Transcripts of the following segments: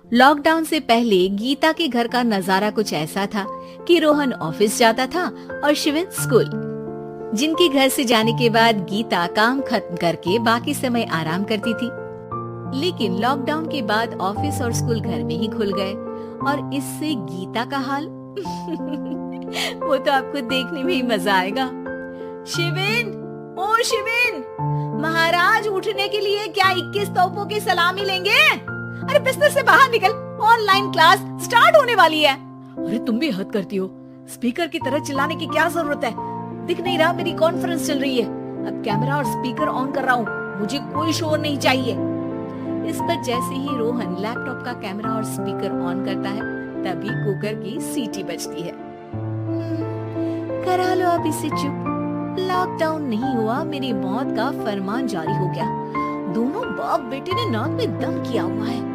Lockdown से पहले गीता के घर का नजारा कुछ ऐसा था कि रोहन ऑफिस जाता था और शिविन स्कूल। जिनके घर से जाने के बाद गीता काम खत्म करके बाकी समय आराम करती थी। लेकिन लॉकडाउन के बाद ऑफिस और स्कूल घर में ही खुल गए और इससे गीता का हाल वो तो आपको देखने में ही मजा आएगा। शिविन, ओ शिविन, महाराज उठने के लिए क्या 21 तोपों की सलामी लेंगे? अरे बिस्तर से बाहर निकल, ऑनलाइन क्लास स्टार्ट होने वाली है। अरे तुम भी हद करती हो, स्पीकर की तरह चिल्लाने की क्या जरूरत है? दिख नहीं रहा मेरी कॉन्फ्रेंस चल रही है। अब कैमरा और स्पीकर ऑन कर रहा हूँ, मुझे कोई शोर नहीं चाहिए। इस पर जैसे ही रोहन लैपटॉप का कैमरा और स्पीकर ऑन करता है तभी कुकर की सीटी बजती है। करा लो अब इसे चुप, लॉकडाउन नहीं हुआ, मेरी मौत का फरमान जारी हो गया। दोनों बाप बेटे ने नाक में दम किया हुआ है।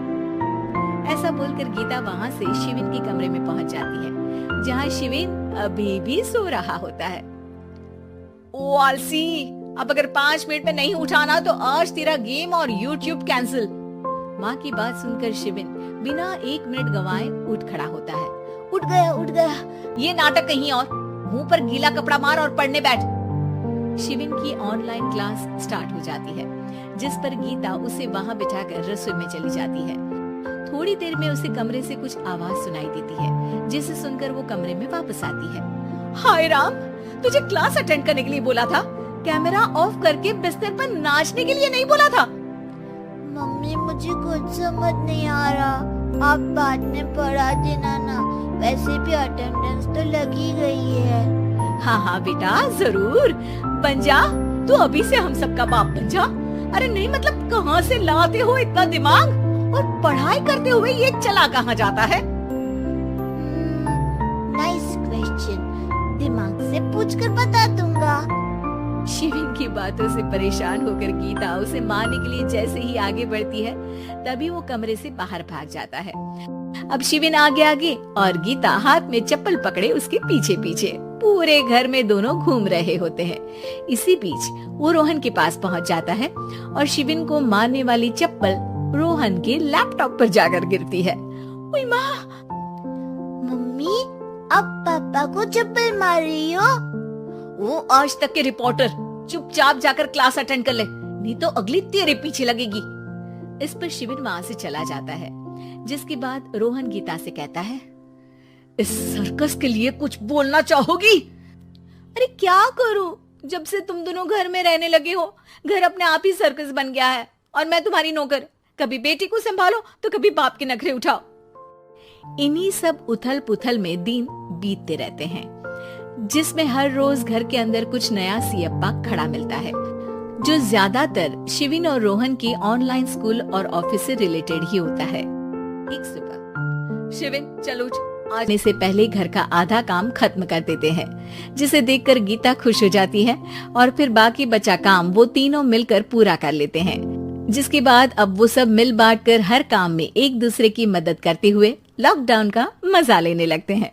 ऐसा बोलकर गीता वहाँ से शिविन के कमरे में पहुँच जाती है, जहाँ शिविन अभी भी सो रहा होता है। ओ आलसी, अब अगर 5 मिनट में नहीं उठाना तो आज तेरा गेम और यूट्यूब कैंसिल। माँ की बात सुनकर शिविन बिना 1 मिनट गंवाए उठ खड़ा होता है। उठ गया, उठ गया। ये नाटक कहीं और, मुंह पर गीला कपड़ा मार और पढ़ने बैठ। शिविन की ऑनलाइन क्लास स्टार्ट हो जाती है, जिस पर गीता उसे वहाँ बिठाकर रसोई में चली जाती है। थोड़ी देर में उसे कमरे से कुछ आवाज सुनाई देती है, जिसे सुनकर वो कमरे में वापस आती है। हाय राम, तुझे क्लास अटेंड करने के लिए बोला था, कैमरा ऑफ करके बिस्तर पर नाचने के लिए नहीं बोला था। मम्मी मुझे कुछ समझ नहीं आ रहा, आप बाद में पढ़ा देना ना, वैसे भी अटेंडेंस तो लगी गई है। हाँ हाँ बेटा, जरूर बन जा, तू अभी से हम सबका बाप बन जा। अरे नहीं मतलब कहाँ से लाते हो इतना दिमाग, और पढ़ाई करते हुए ये चला कहाँ जाता है? नाइस क्वेश्चन, दिमाग से पूछकर बता दूंगा। शिविन की बातों से परेशान होकर गीता उसे मारने के लिए जैसे ही आगे बढ़ती है तभी वो कमरे से बाहर भाग जाता है। अब शिविन आगे आगे और गीता हाथ में चप्पल पकड़े उसके पीछे पीछे पूरे घर में दोनों घूम रहे होते हैं। इसी बीच वो रोहन के पास पहुंच जाता है और शिविन को मारने वाली चप्पल रोहन के लैपटॉप पर जाकर गिरती है। ओए माँ! मम्मी, अब पापा को चप्पल मार रही हो? वो आज तक के रिपोर्टर, चुपचाप जाकर क्लास अटेंड कर ले, नहीं तो अगली तेरे पीछे लगेगी। इस पर शिविन वहाँ से चला जाता है, जिसके बाद रोहन गीता से कहता है, इस सर्कस के लिए कुछ बोलना चाहोगी? अरे क्या करूं, जब से तुम दोनों घर में रहने लगे हो, घर अपने आप ही सर्कस बन गया है और मैं तुम्हारी नौकर। कभी बेटी को संभालो तो कभी बाप के नखरे उठाओ। इन्हीं सब उथल पुथल में दिन बीतते रहते हैं, जिसमें हर रोज घर के अंदर कुछ नया सियप्पा खड़ा मिलता है, जो ज्यादातर शिविन और रोहन की ऑनलाइन स्कूल और ऑफिस से रिलेटेड ही होता है। एक सुबह शिविन चल उठ, आने से पहले घर का आधा काम खत्म कर देते हैं, जिसे देखकर गीता खुश हो जाती है और फिर बाकी बचा काम वो तीनों मिलकर पूरा कर लेते हैं। जिसके बाद अब वो सब मिल बांट कर हर काम में एक दूसरे की मदद करते हुए लॉकडाउन का मजा लेने लगते हैं।